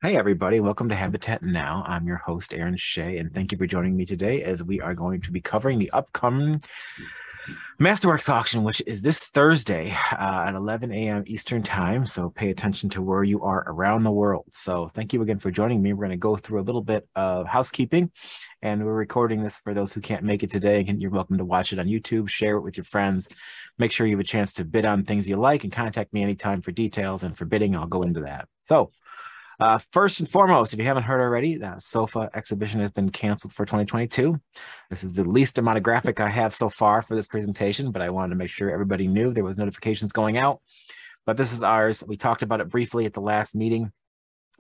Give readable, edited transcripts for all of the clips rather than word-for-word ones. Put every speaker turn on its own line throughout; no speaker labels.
Hey everybody, welcome to Habitat Now. I'm your host, Aaron Schey, and thank you for joining me today as we are going to be covering the upcoming MasterWorks Auction, which is this Thursday at 11 a.m. Eastern Time. So pay attention to where you are around the world. So thank you again for joining me. We're going to go through a little bit of housekeeping, and we're recording this for those who can't make it today. And you're welcome to watch it on YouTube, share it with your friends. Make sure you have a chance to bid on things you like and contact me anytime for details, and for bidding, I'll go into that. So first and foremost, if you haven't heard already, the sofa exhibition has been canceled for 2022. This is the least amount of graphic I have so far for this presentation, but I wanted to make sure everybody knew there was notifications going out. But this is ours. We talked about it briefly at the last meeting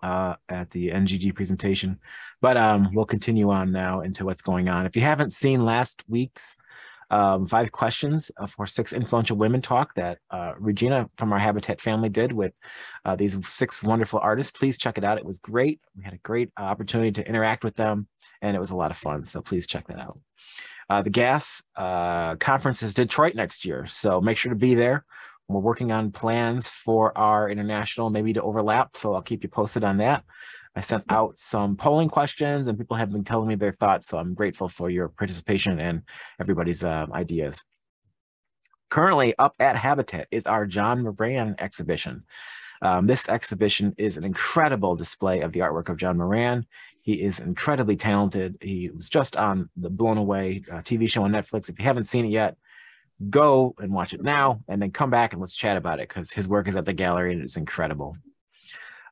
at the NGG presentation, but we'll continue on now into what's going on. If you haven't seen last week's 5 questions for 6 influential women talk that Regina from our Habitat family did with these 6 wonderful artists, please check it out. It was great. We had a great opportunity to interact with them, and it was a lot of fun. So please check that out. The GAS conference is Detroit next year, so make sure to be there. We're working on plans for our international, maybe to overlap, so I'll keep you posted on that. I sent out some polling questions and people have been telling me their thoughts, so I'm grateful for your participation and everybody's ideas. Currently up at Habitat is our John Moran exhibition. This exhibition is an incredible display of the artwork of John Moran. He is incredibly talented. He was just on the Blown Away TV show on Netflix. If you haven't seen it yet, go and watch it now and then come back and let's chat about it, because his work is at the gallery and it's incredible.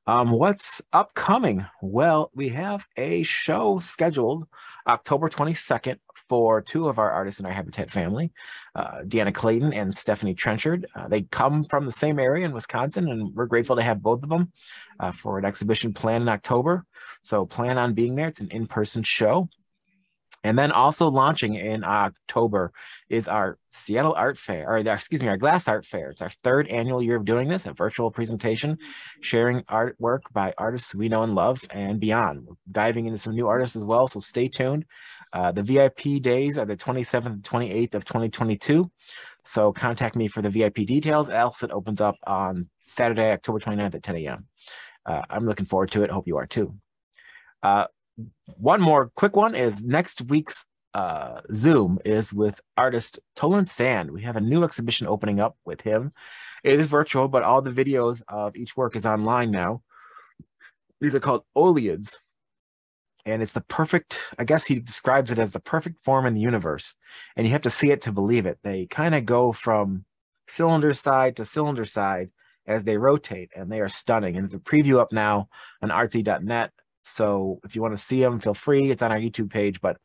What's upcoming? Well, we have a show scheduled October 22nd for 2 of our artists in our Habitat family, Deanna Clayton and Stephanie Trenchard. They come from the same area in Wisconsin, and we're grateful to have both of them for an exhibition planned in October. So plan on being there. It's an in-person show. And then also launching in October is our Seattle Art Fair, or our Glass Art Fair. It's our 3rd annual year of doing this, a virtual presentation, sharing artwork by artists we know and love and beyond. We're diving into some new artists as well, so stay tuned. The VIP days are the 27th and 28th of 2022. So contact me for the VIP details, else it opens up on Saturday, October 29th at 10 a.m. I'm looking forward to it. Hope you are too. One more quick one is next week's Zoom is with artist Tolan Sand. We have a new exhibition opening up with him. It is virtual, but all the videos of each work is online now. These are called Oleods. And it's the perfect, I guess he describes it as the perfect form in the universe. And you have to see it to believe it. They kind of go from cylinder side to cylinder side as they rotate, and they are stunning. And there's a preview up now on artsy.net. So if you want to see them, feel free. It's on our YouTube page, but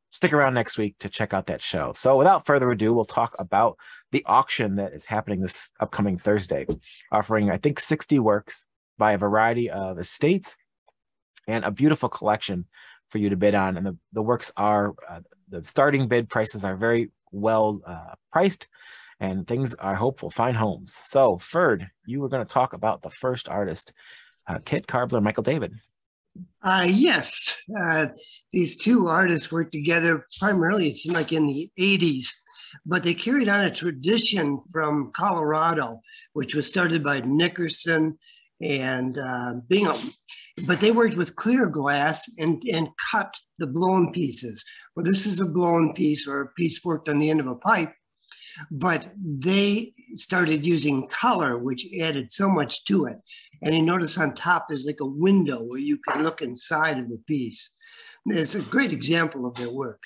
stick around next week to check out that show. So without further ado, we'll talk about the auction that is happening this upcoming Thursday, offering, I think, 60 works by a variety of estates and a beautiful collection for you to bid on. And the works are, the starting bid prices are very well priced, and things, I hope, will find homes. So Ferd, you were going to talk about the first artist, Kit Karbler, Michael David.
Yes, these 2 artists worked together primarily, it seemed like, in the 80s, but they carried on a tradition from Colorado, which was started by Nickerson and Bingham. But they worked with clear glass and cut the blown pieces. Well, this is a blown piece, or a piece worked on the end of a pipe, but they started using color, which added so much to it. And you notice on top, there's like a window where you can look inside of the piece. It's a great example of their work.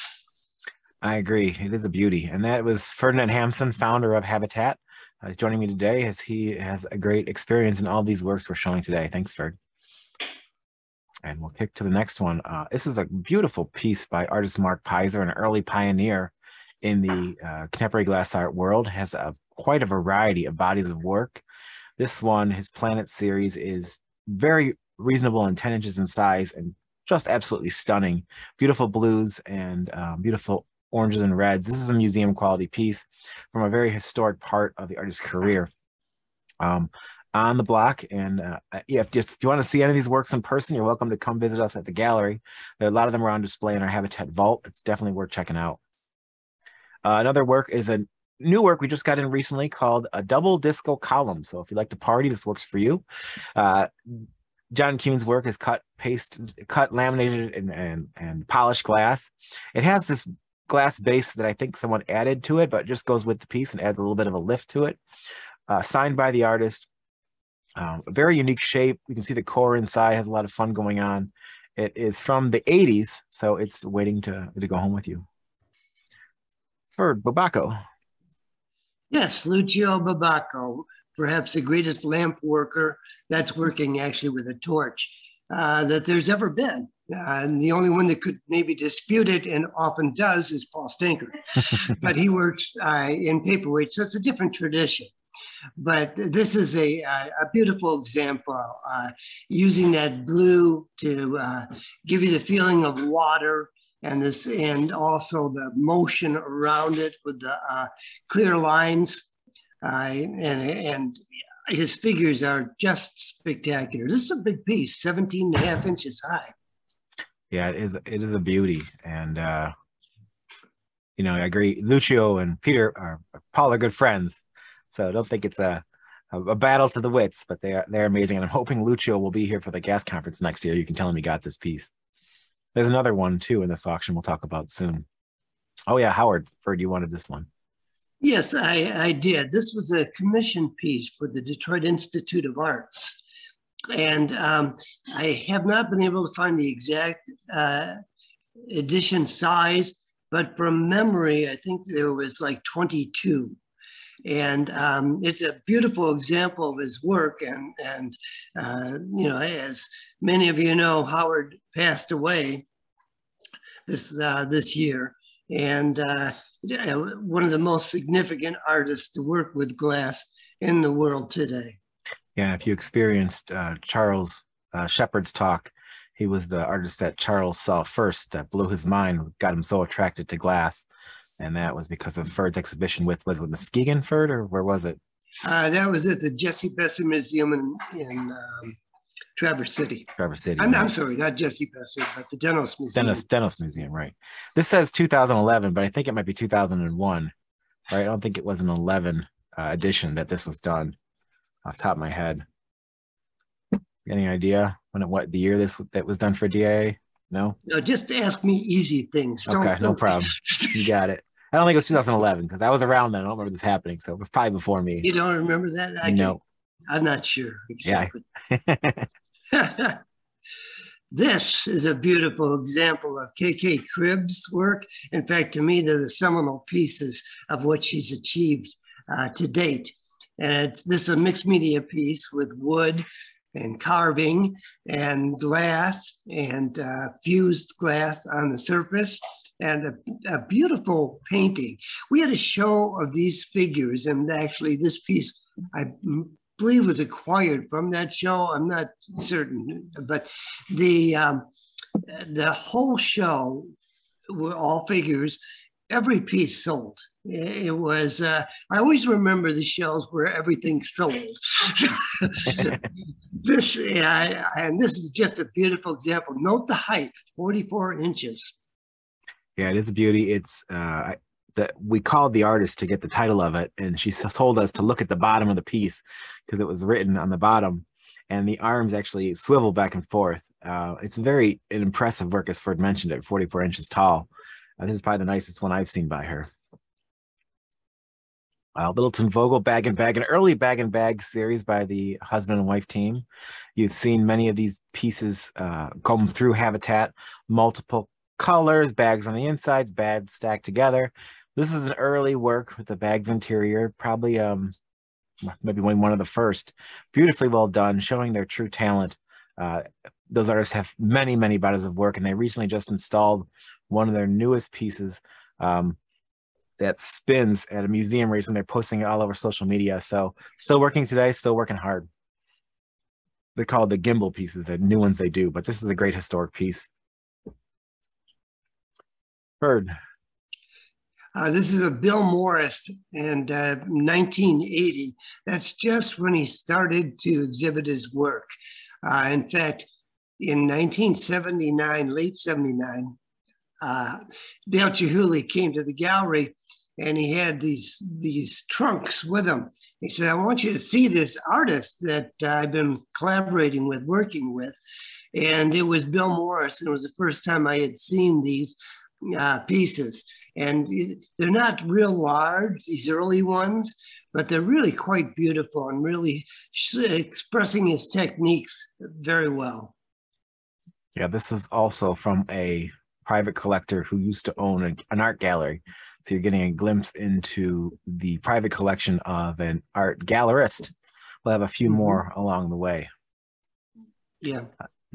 I agree. It is a beauty. And that was Ferdinand Hampson, founder of Habitat. He's joining me today as he has a great experience in all these works we're showing today. Thanks, Ferd. And we'll kick to the next one. This is a beautiful piece by artist Mark Piser, an early pioneer in the contemporary glass art world. Has quite a variety of bodies of work. This one, his Planet series, is very reasonable in 10 inches in size and just absolutely stunning. Beautiful blues and beautiful oranges and reds. This is a museum quality piece from a very historic part of the artist's career. On the block, and if you want to see any of these works in person, you're welcome to come visit us at the gallery. There are a lot of them are on display in our Habitat vault. It's definitely worth checking out. Another work is a new work we just got in recently called a double disco column. So if you like to party, this works for you. John Kuhn's work is cut, laminated, and polished glass. It has this glass base that I think someone added to it, but just goes with the piece and adds a little bit of a lift to it. Signed by the artist. A very unique shape. You can see the core inside has a lot of fun going on. It is from the 80s, so it's waiting to go home with you. Third, Babacco.
Yes, Lucio Babacco, perhaps the greatest lamp worker that's working actually with a torch that there's ever been. And the only one that could maybe dispute it, and often does, is Paul Stanker. But he works in paperweight, so it's a different tradition. But this is a beautiful example, using that blue to give you the feeling of water, and also the motion around it with the clear lines, and his figures are just spectacular. This is a big piece, 17.5 inches high.
Yeah, it is a beauty. And, you know, I agree. Lucio and Paul are good friends. So I don't think it's a battle to the wits, but they're amazing. And I'm hoping Lucio will be here for the gas conference next year. You can tell him he got this piece. There's another one too in this auction we'll talk about soon. Oh yeah, Howard, you wanted this one.
Yes, I did. This was a commission piece for the Detroit Institute of Arts. And I have not been able to find the exact edition size, but from memory, I think there was like 22. And it's a beautiful example of his work. And you know, as many of you know, Howard passed away this year. And one of the most significant artists to work with glass in the world today.
Yeah, if you experienced Charles Shepard's talk, he was the artist that Charles saw first that blew his mind, got him so attracted to glass. And that was because of Ferd's exhibition with Muskegon, Ferd, or where was it?
That was at the Jesse Besser Museum in Traverse City.
Traverse City.
I'm sorry, not Jesse Besser, but the Dennis Museum.
Dennis Museum, right. This says 2011, but I think it might be 2001, right? I don't think it was an 11 edition that this was done off the top of my head. Any idea what the year that was done for DIA? No?
No, just ask me easy things.
Okay, no problem. You got it. I don't think it was 2011 because I was around then. I don't remember this happening, so it was probably before me.
You don't remember that?
No.
I'm not sure. Exactly.
Yeah.
This is a beautiful example of KK Cribb's work. In fact, to me, they're the seminal pieces of what she's achieved to date. And this is a mixed media piece with wood and carving and glass and fused glass on the surface, and a beautiful painting. We had a show of these figures, and actually this piece, I believe, was acquired from that show. I'm not certain, but the whole show were all figures. Every piece sold. It was, I always remember the shows where everything sold. This is just a beautiful example. Note the height, 44 inches.
Yeah, it is a beauty. It's that we called the artist to get the title of it, and she told us to look at the bottom of the piece because it was written on the bottom, and the arms actually swivel back and forth. It's an impressive work, as Ferd mentioned it, 44 inches tall. This is probably the nicest one I've seen by her. Littleton Vogel Bag and Bag, an early bag and bag series by the husband and wife team. You've seen many of these pieces come through Habatat, multiple colors, bags on the insides, bags stacked together. This is an early work with the bag's interior, probably maybe one of the first. Beautifully well done, showing their true talent. Those artists have many, many bodies of work, and they recently just installed one of their newest pieces that spins at a museum recently. They're posting it all over social media. So still working today, still working hard. They're called the gimbal pieces, the new ones they do, but this is a great historic piece. Ferd.
This is a Bill Morris in 1980. That's just when he started to exhibit his work. In fact, in 1979, late 79, Dale Chihuly came to the gallery and he had these trunks with him. He said, I want you to see this artist that I've been collaborating with, working with. And it was Bill Morris, and it was the first time I had seen these pieces. And they're not real large, these early ones, but they're really quite beautiful and really expressing his techniques very well.
Yeah, this is also from a private collector who used to own an art gallery. So you're getting a glimpse into the private collection of an art gallerist. We'll have a few more along the way.
Yeah.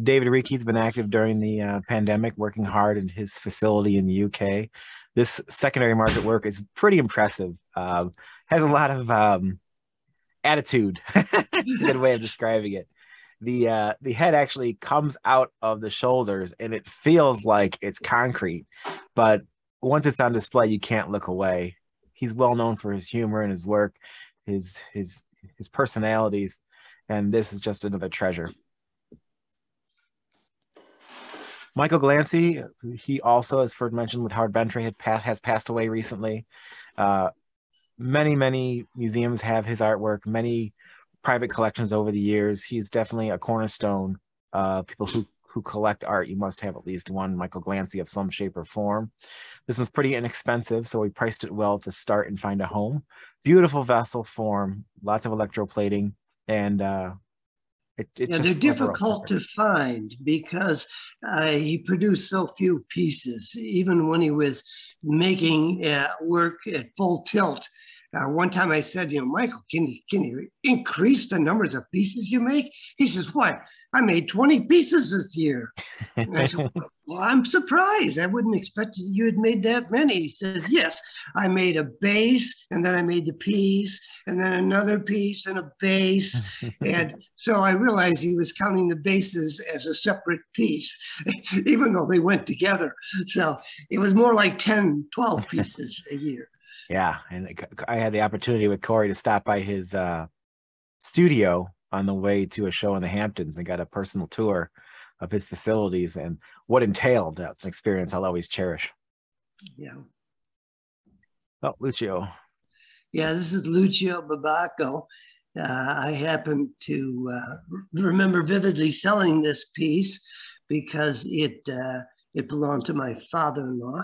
David Reeke's been active during the pandemic, working hard in his facility in the UK. This secondary market work is pretty impressive. Has a lot of attitude. It's a good way of describing it. The head actually comes out of the shoulders and it feels like it's concrete, but once it's on display, you can't look away. He's well known for his humor and his work, his personalities, and this is just another treasure. Michael Glancy, he also, as Ferd mentioned, with Howard Bentry, has passed away recently. Many museums have his artwork, many private collections over the years. He's definitely a cornerstone. People who collect art, you must have at least one Michael Glancy of some shape or form. This was pretty inexpensive, so we priced it well to start and find a home. Beautiful vessel form, lots of electroplating, and
yeah, they're difficult to find because he produced so few pieces. Even when he was making work at full tilt, one time I said, Michael, can you increase the numbers of pieces you make? He says, what? I made 20 pieces this year. And I said, well, I'm surprised. I wouldn't expect you had made that many. He says, yes, I made a base, and then I made the piece, and then another piece and a base. And so I realized he was counting the bases as a separate piece, even though they went together. So it was more like 10, 12 pieces a year.
Yeah, and I had the opportunity with Corey to stop by his studio on the way to a show in the Hamptons and got a personal tour of his facilities and what entailed. That's an experience I'll always cherish.
Yeah.
Oh, Lucio.
Yeah, this is Lucio Babacco. I happen to remember vividly selling this piece because it belonged to my father-in-law,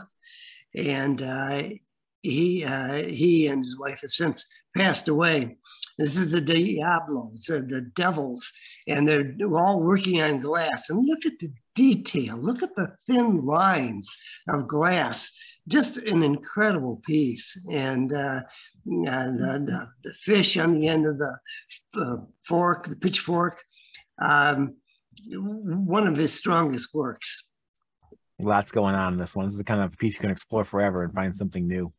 and he and his wife have since passed away. This is the Diablos, the devils, and they're all working on glass. And look at the detail. Look at the thin lines of glass. Just an incredible piece. And the fish on the end of the fork, the pitchfork, one of his strongest works.
Lots going on in this one. This is the kind of piece you can explore forever and find something new.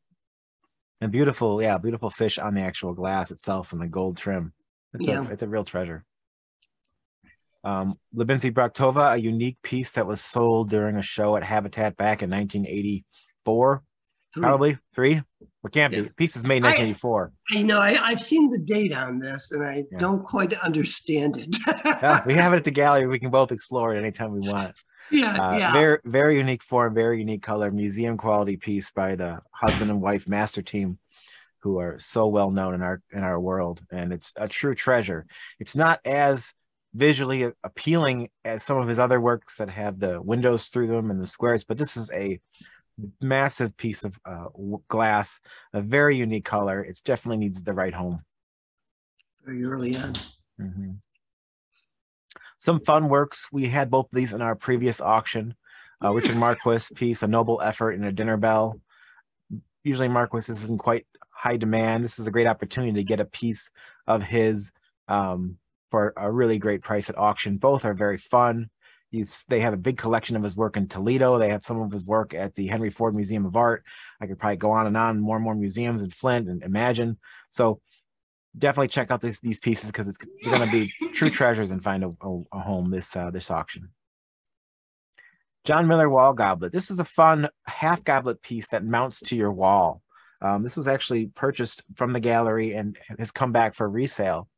And beautiful, yeah, beautiful fish on the actual glass itself and the gold trim. It's a real treasure. Vinci Brochtova, a unique piece that was sold during a show at Habatat back in 1984. Probably three. What can't be. Piece is made in 1984.
I've seen the date on this and I don't quite understand it.
Yeah, we have it at the gallery. We can both explore it anytime we want. Very, very unique form, very unique color, museum quality piece by the husband and wife master team, who are so well known in our world, and it's a true treasure. It's not as visually appealing as some of his other works that have the windows through them and the squares, but this is a massive piece of glass, a very unique color. It definitely needs the right home.
Very early on.
Mm-hmm. Some fun works. We had both of these in our previous auction. Richard Marquis piece, A Noble Effort and a Dinner Bell. Usually Marquis isn't quite high demand. This is a great opportunity to get a piece of his for a really great price at auction. Both are very fun. They have a big collection of his work in Toledo. They have some of his work at the Henry Ford Museum of Art. I could probably go on and more museums in Flint and Imagine. So definitely check out these pieces because they're going to be true treasures and find a home this auction. John Miller Wall Goblet. This is a fun half goblet piece that mounts to your wall. This was actually purchased from the gallery and has come back for resale.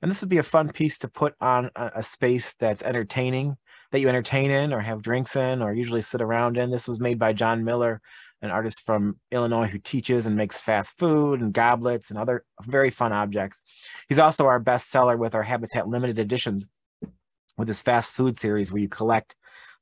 And this would be a fun piece to put on a space that's entertaining, that you entertain in or have drinks in or usually sit around in. This was made by John Miller an artist from Illinois who teaches and makes fast food and goblets and other very fun objects. He's also our bestseller with our Habatat limited editions with this fast food series where you collect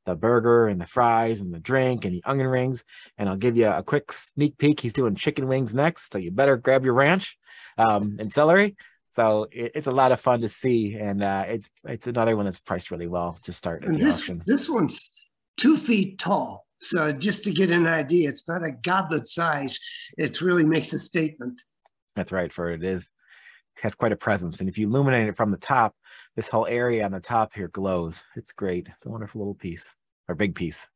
the burger and the fries and the drink and the onion rings. And I'll give you a quick sneak peek. He's doing chicken wings next, so you better grab your ranch and celery. So it's a lot of fun to see, and it's another one that's priced really well to start at the auction.
This one's 2 feet tall. So just to get an idea, it's not a goblet size. It really makes a statement.
That's right, for it has quite a presence. And if you illuminate it from the top, this whole area on the top here glows. It's great. It's a wonderful little piece, or big piece.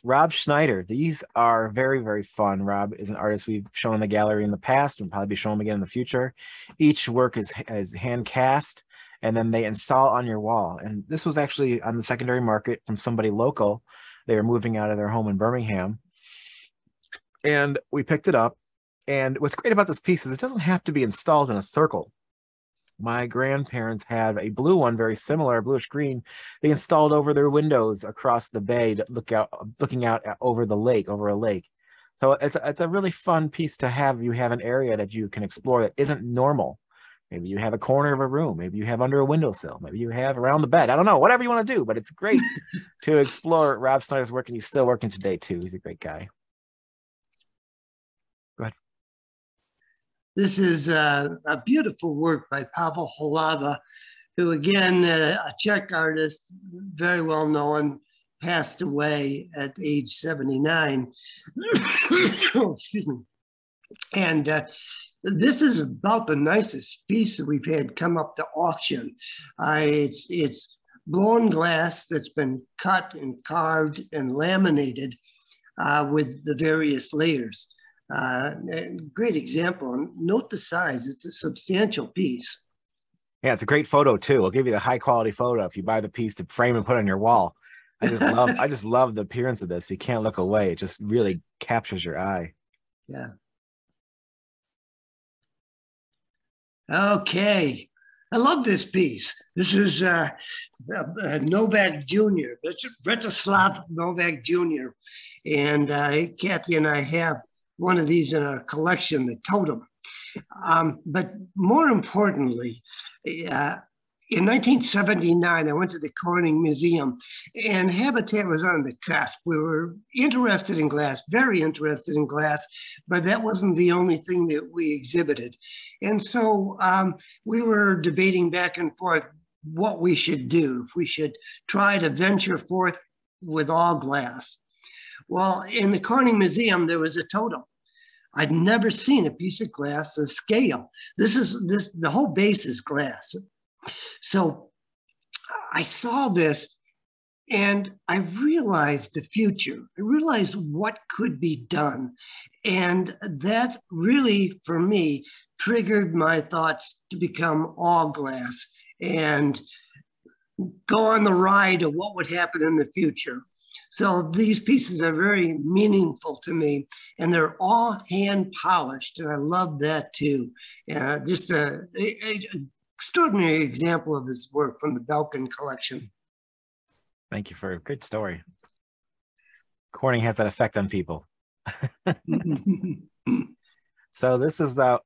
Rob Schneider. These are very, very fun. Rob is an artist we've shown in the gallery in the past and probably be showing them again in the future. Each work is hand cast, and then they install on your wall. And this was actually on the secondary market from somebody local. They were moving out of their home in Birmingham. And we picked it up. And what's great about this piece is it doesn't have to be installed in a circle. My grandparents had a blue one, very similar, bluish green. They installed over their windows across the bay to looking out over the lake, over a lake. So it's a really fun piece to have. You have an area that you can explore that isn't normal. Maybe you have a corner of a room. Maybe you have under a windowsill. Maybe you have around the bed. I don't know, whatever you want to do, but it's great to explore Rob Schneider's work, and he's still working today too. He's a great guy. Go ahead.
This is a beautiful work by Pavel Halava, who again, a Czech artist, very well known, passed away at age 79. Oh, excuse me. And this is about the nicest piece that we've had come up to auction. It's blown glass that's been cut and carved and laminated with the various layers. Great example. And note the size. It's a substantial piece.
Yeah, it's a great photo too. I'll give you the high quality photo if you buy the piece to frame and put on your wall. I just love the appearance of this. You can't look away. It just really captures your eye.
Yeah. Okay. I love this piece. This is Novak Jr., Bretislav Novak Jr. And Kathy and I have one of these in our collection, the totem. But more importantly, in 1979, I went to the Corning Museum, and Habatat was on the cusp. We were interested in glass, very interested in glass, but that wasn't the only thing that we exhibited. And so we were debating back and forth what we should do, if we should try to venture forth with all glass. Well, in the Corning Museum, there was a totem. I'd never seen a piece of glass the scale. The whole base is glass. So I saw this and I realized the future. I realized what could be done. And that really, for me, triggered my thoughts to become all glass and go on the ride of what would happen in the future. So these pieces are very meaningful to me, and they're all hand polished, and I love that too. Just an extraordinary example of this work from the Belkin collection.
Thank you for a great story. Corning has that effect on people. So this is the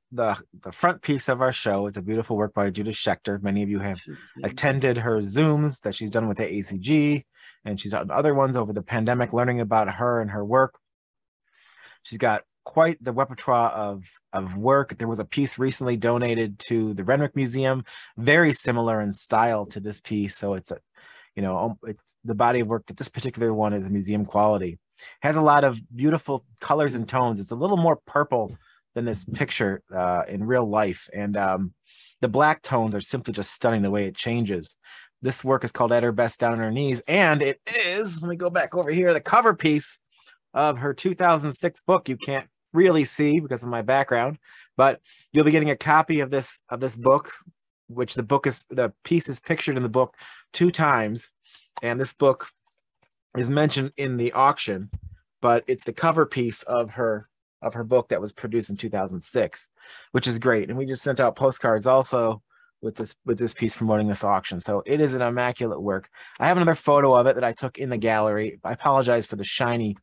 front piece of our show. It's a beautiful work by Judith Schechter. Many of you have attended her Zooms that she's done with the ACG, and she's done other ones over the pandemic, learning about her and her work. She's got quite the repertoire of work. There was a piece recently donated to the Renwick Museum, very similar in style to this piece. So it's it's the body of work that this particular one is a museum quality. Has a lot of beautiful colors and tones. It's a little more purple than this picture in real life. And the black tones are simply just stunning the way it changes. This work is called At Her Best Down on Her Knees. And it is, let me go back over here, the cover piece of her 2006 book. You can't really see because of my background, but you'll be getting a copy of this book, which the piece is pictured in the book 2 times. And this book is mentioned in the auction, but it's the cover piece of her book that was produced in 2006, which is great. And we just sent out postcards also with this piece promoting this auction. So it is an immaculate work. I have another photo of it that I took in the gallery. I apologize for the shiny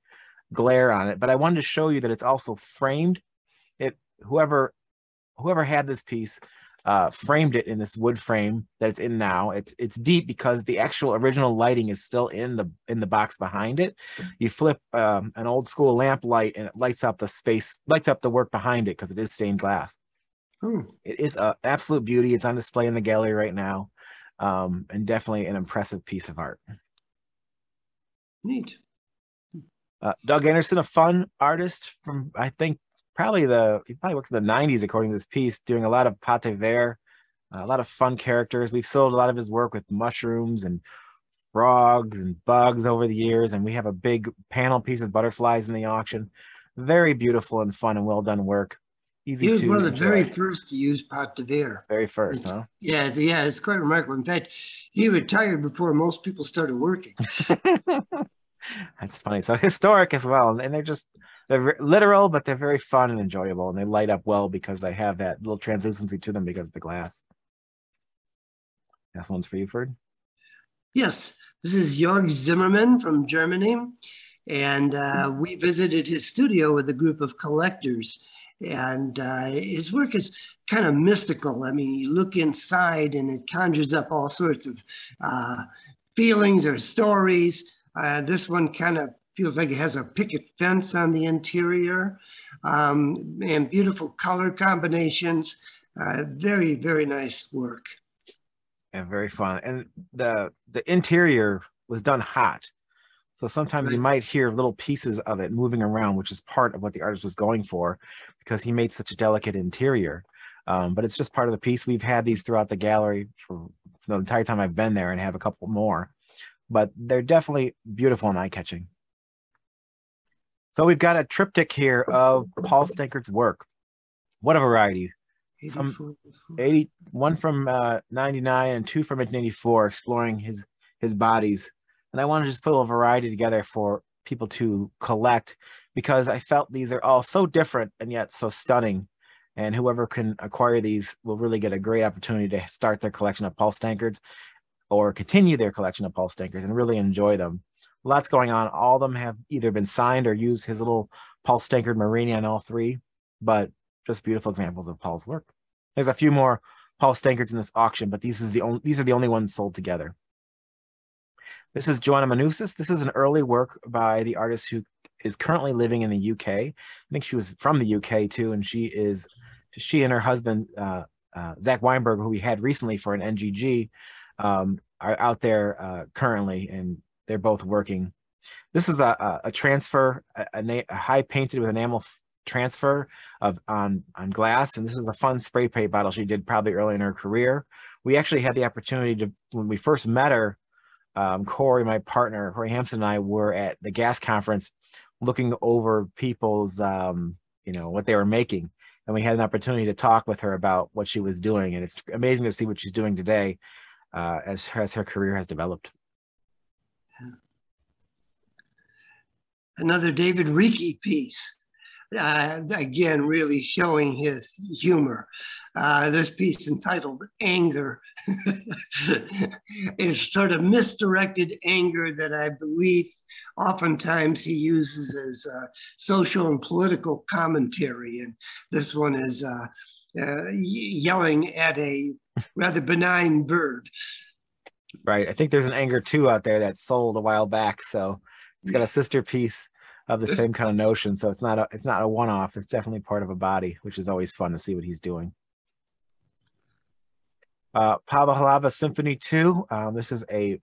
glare on it, but I wanted to show you that it's also framed. Whoever had this piece framed it in this wood frame that it's in now. It's deep because the actual original lighting is still in the box behind it. You flip an old school lamp light and it lights up the space, lights up the work behind it because it is stained glass. It is an absolute beauty. It's on display in the gallery right now, and definitely an impressive piece of art.
Neat.
Doug Anderson, a fun artist from, I think, he probably worked in the 90s, according to this piece, doing a lot of pate verre, a lot of fun characters. We've sold a lot of his work with mushrooms and frogs and bugs over the years, and we have a big panel piece with butterflies in the auction. Very beautiful and fun and well done work. Easy
he was
to
one of the
enjoy.
very first to use pate verre.
Very first, huh?
Yeah, it's quite remarkable. In fact, he retired before most people started working.
That's funny. So historic as well, and they're literal, but they're very fun and enjoyable, and they light up well because they have that little translucency to them because of the glass. That's one's for you, Ferd.
Yes, this is Jörg Zimmermann from Germany, and we visited his studio with a group of collectors. And his work is kind of mystical. I mean, you look inside and it conjures up all sorts of feelings or stories. This one kind of feels like it has a picket fence on the interior, and beautiful color combinations. Very, very nice work.
And very fun. And the interior was done hot. So sometimes you might hear little pieces of it moving around, which is part of what the artist was going for because he made such a delicate interior. But it's just part of the piece. We've had these throughout the gallery for the entire time I've been there and have a couple more. But they're definitely beautiful and eye-catching. So we've got a triptych here of Paul Stankert's work. What a variety. One from 99 and 2 from 1984, exploring his bodies. And I want to just put a little variety together for people to collect because I felt these are all so different and yet so stunning. And whoever can acquire these will really get a great opportunity to start their collection of Paul Stankerts or continue their collection of Paul Stankerts and really enjoy them. Lots going on. All of them have either been signed or used his little Paul Stankert Marini on all three, but just beautiful examples of Paul's work. There's a few more Paul Stankerts in this auction, but these are the only ones sold together. This is Joanna Manousis. This is an early work by the artist who is currently living in the UK. I think she was from the UK too, and she and her husband, Zach Weinberg, who we had recently for an NGG, are out there currently, and they're both working. This is a transfer, a high painted with enamel transfer on glass, and this is a fun spray paint bottle she did probably early in her career. We actually had the opportunity to, when we first met her, Corey, my partner, Corey Hampson, and I were at the gas conference looking over people's, what they were making. And we had an opportunity to talk with her about what she was doing. And it's amazing to see what she's doing today as her career has developed.
Another David Ricci piece. Again, really showing his humor. This piece entitled Anger is sort of misdirected anger that I believe oftentimes he uses as social and political commentary. And this one is yelling at a rather benign bird.
Right. I think there's an Anger 2 out there that sold a while back. So it's got a sister piece of the same kind of notion. So it's not a one-off. It's definitely part of a body, which is always fun to see what he's doing. Pavel Hlava Symphony 2. This is a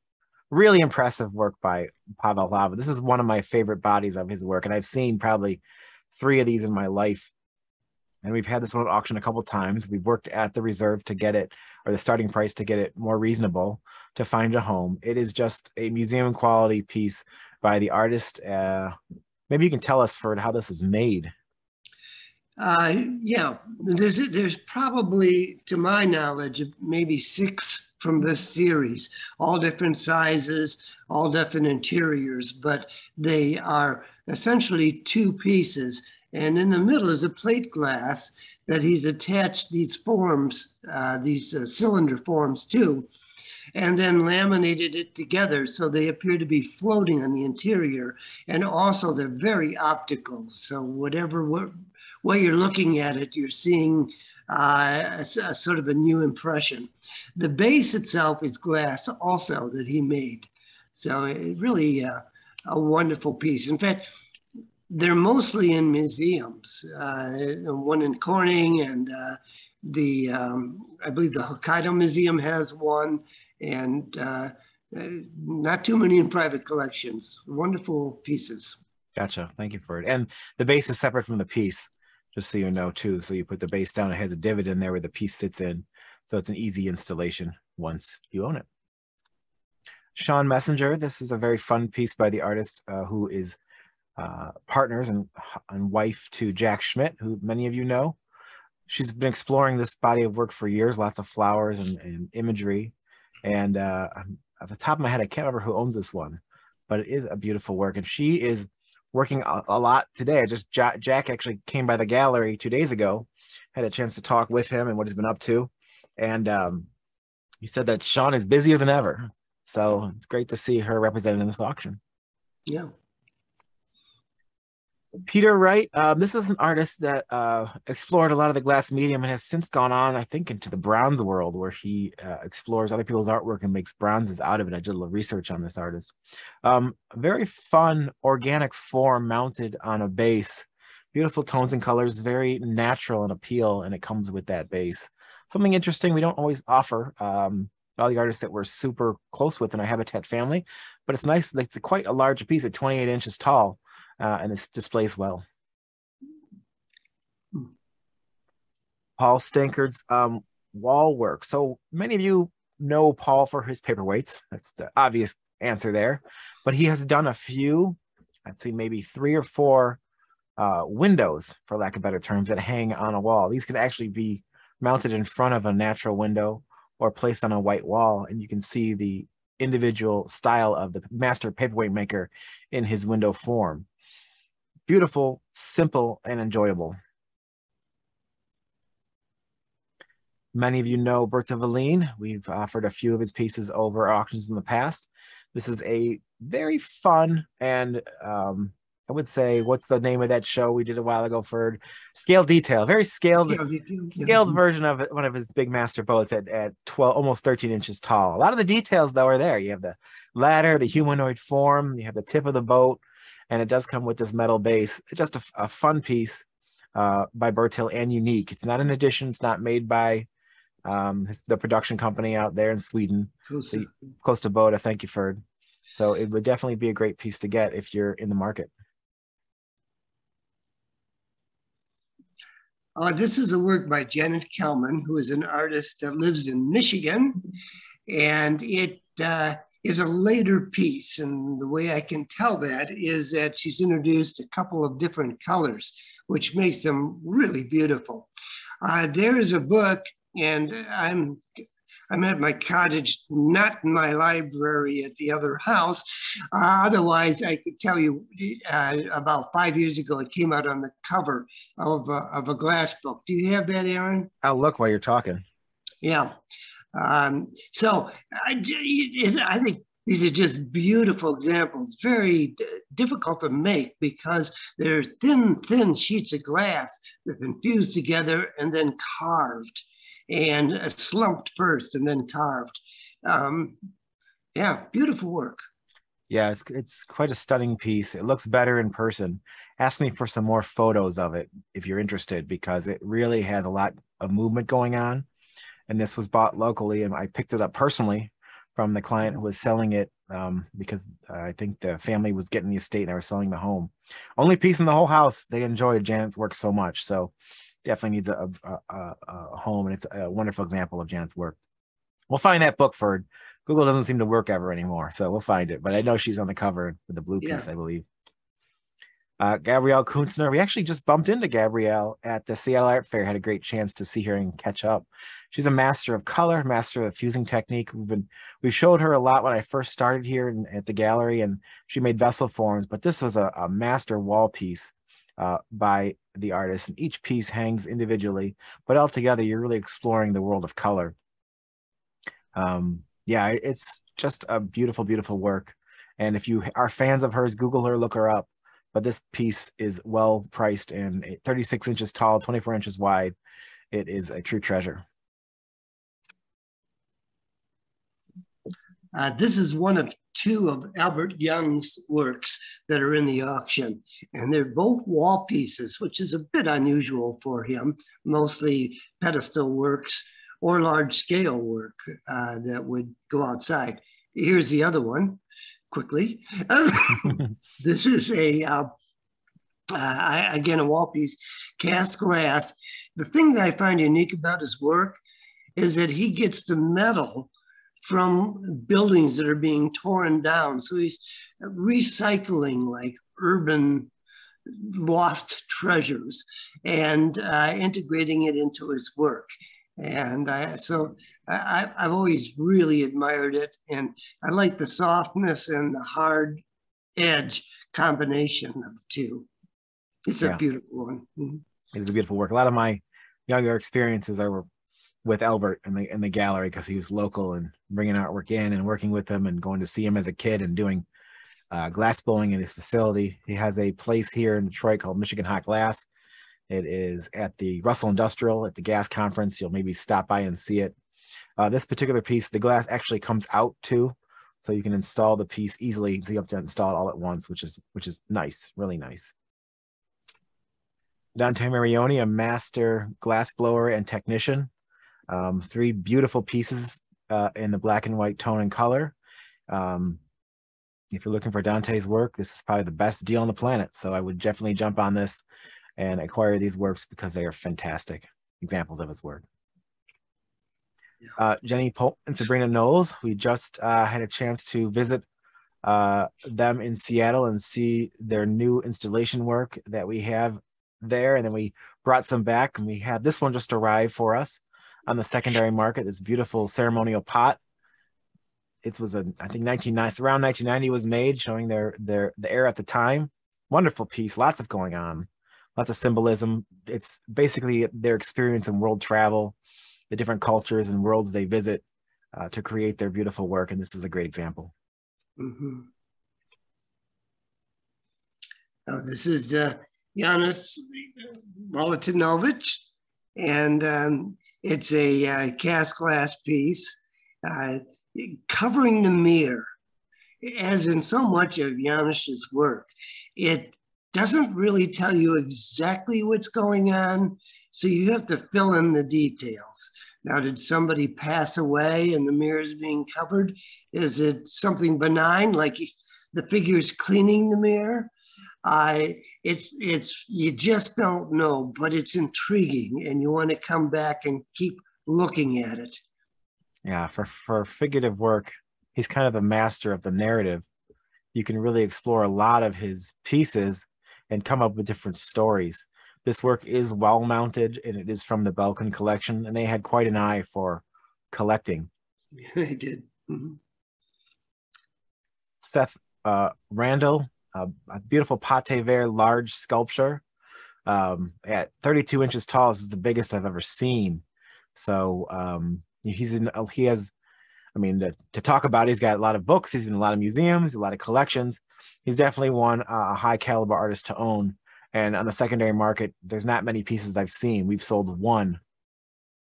really impressive work by Pavel Hlava. This is one of my favorite bodies of his work, and I've seen probably 3 of these in my life. And we've had this one at auction a couple of times. We've worked at the reserve to get it, or the starting price to get it more reasonable to find a home. It is just a museum quality piece by the artist. Maybe you can tell us, Ferd, how this is made.
Yeah, there's probably, to my knowledge, maybe 6 from this series, all different sizes, all different interiors, but they are essentially 2 pieces. And in the middle is a plate glass that he's attached these forms, these cylinder forms to. and then laminated it together so they appear to be floating on the interior. And also they're very optical. So whatever way you're looking at it, you're seeing a sort of a new impression. The base itself is glass also that he made. So it really a wonderful piece. In fact, they're mostly in museums, one in Corning, and I believe the Hokkaido Museum has one, and not too many in private collections. Wonderful pieces.
Gotcha. Thank you for it. And the base is separate from the piece, just so you know, too. So you put the base down, it has a divot in there where the piece sits in. So it's an easy installation once you own it. Sean Messenger, this is a very fun piece by the artist who is partners and wife to Jack Schmidt, who many of you know. She's been exploring this body of work for years, lots of flowers and imagery. And at the top of my head, I can't remember who owns this one, but it is a beautiful work. And she is working a lot today. Jack actually came by the gallery 2 days ago, had a chance to talk with him and what he's been up to. And he said that Sean is busier than ever. So it's great to see her represented in this auction.
Yeah.
Peter Wright, this is an artist that explored a lot of the glass medium and has since gone on, I think, into the bronze world, where he explores other people's artwork and makes bronzes out of it. I did a little research on this artist. Very fun organic form mounted on a base. Beautiful tones and colors, very natural in appeal, and it comes with that base. Something interesting we don't always offer all the artists that we're super close with in our Habatat family, but it's nice. It's quite a large piece at 28 inches tall. And this displays well. Paul Stankard's wall work. So many of you know Paul for his paperweights. That's the obvious answer there. But he has done a few, I'd say maybe 3 or 4 windows, for lack of better terms, that hang on a wall. These could actually be mounted in front of a natural window or placed on a white wall, and you can see the individual style of the master paperweight maker in his window form. Beautiful, simple, and enjoyable. Many of you know Bertolini. We've offered a few of his pieces over auctions in the past. This is a very fun and I would say, what's the name of that show we did a while ago, Ferd? Scale Detail. Very scaled version of it, one of his big master boats at 12, almost 13 inches tall. A lot of the details, though, are there. You have the ladder, the humanoid form, you have the tip of the boat, and it does come with this metal base. It's just a fun piece by Bertil and unique. It's not an edition. It's not made by the production company out there in Sweden. Costa Boda. Thank you, Ferd. So it would definitely be a great piece to get if you're in the market.
This is a work by Janet Kellman, who is an artist that lives in Michigan, and it is a later piece. And the way I can tell that is that she's introduced a couple of different colors, which makes them really beautiful. There is a book, and I'm at my cottage, not in my library at the other house. Otherwise, I could tell you about 5 years ago, it came out on the cover of a glass book. Do you have that, Aaron?
I'll look while you're talking.
Yeah. So I think these are just beautiful examples, very difficult to make because they're thin sheets of glass that have been fused together and then carved. And slumped first and then carved. Yeah, beautiful work.
Yeah, it's quite a stunning piece. It looks better in person. Ask me for some more photos of it if you're interested, because it really has a lot of movement going on. And this was bought locally, and I picked it up personally from the client who was selling it because I think the family was getting the estate and they were selling the home. Only piece in the whole house. They enjoyed Janet's work so much. So definitely needs a home, and it's a wonderful example of Janet's work. We'll find that book, for Google doesn't seem to work ever anymore, so we'll find it. But I know she's on the cover with the blue piece, I believe. Gabrielle Kunstner. We actually just bumped into Gabrielle at the Seattle Art Fair. Had a great chance to see her and catch up. She's a master of color, master of fusing technique. We showed her a lot when I first started here at the gallery, and she made vessel forms. But this was a master wall piece by the artist, and each piece hangs individually, but altogether you're really exploring the world of color. Yeah, it's just a beautiful, beautiful work. And if you are fans of hers, Google her, look her up. But this piece is well priced and 36 inches tall, 24 inches wide. It is a true treasure.
This is one of two of Albert Young's works that are in the auction, and they're both wall pieces, which is a bit unusual for him, mostly pedestal works or large scale work that would go outside. Here's the other one, quickly. This is again, a wall piece, cast glass. The thing that I find unique about his work is that he gets the metal from buildings that are being torn down. So he's recycling like urban lost treasures and integrating it into his work. And I've always really admired it. And I like the softness and the hard edge combination of the two. It's a beautiful one. Mm-hmm.
It's a beautiful work. A lot of my younger experiences are with Albert in the gallery because he was local and bringing artwork in and working with him and going to see him as a kid and doing glass blowing in his facility. He has a place here in Detroit called Michigan Hot Glass. It is at the Russell Industrial at the gas conference. You'll maybe stop by and see it. This particular piece, the glass actually comes out too, so you can install the piece easily. So you have to install it all at once, which is nice, really nice. Dante Marioni, a master glass blower and technician. 3 beautiful pieces in the black and white tone and color. If you're looking for Dante's work, this is probably the best deal on the planet. So I would definitely jump on this and acquire these works because they are fantastic examples of his work. Jenny Polk and Sabrina Knowles, we just had a chance to visit them in Seattle and see their new installation work that we have there. And then we brought some back, and we had this one just arrive for us on the secondary market, this beautiful ceremonial pot. It was I think around 1990 was made, showing the era at the time. Wonderful piece, lots of going on, lots of symbolism. It's basically their experience in world travel, the different cultures and worlds they visit to create their beautiful work. And this is a great example.
Mm-hmm. This is Janis Molatinovich, and it's a cast glass piece covering the mirror. As in so much of Janis's work, it doesn't really tell you exactly what's going on, so you have to fill in the details. Now, did somebody pass away and the mirror is being covered? Is it something benign, like the figure's cleaning the mirror? It's you just don't know, but it's intriguing, and you want to come back and keep looking at it.
Yeah, for figurative work, he's kind of a master of the narrative. You can really explore a lot of his pieces and come up with different stories. This work is well mounted, and it is from the Belkin collection, and they had quite an eye for collecting.
Yeah, they did. Mm-hmm.
Seth Randall, a beautiful pate vert large sculpture at 32 inches tall. This is the biggest I've ever seen. So he has, I mean, to talk about, he's got a lot of books. He's in a lot of museums, a lot of collections. He's definitely one a high caliber artist to own. And on the secondary market, there's not many pieces I've seen. We've sold 1,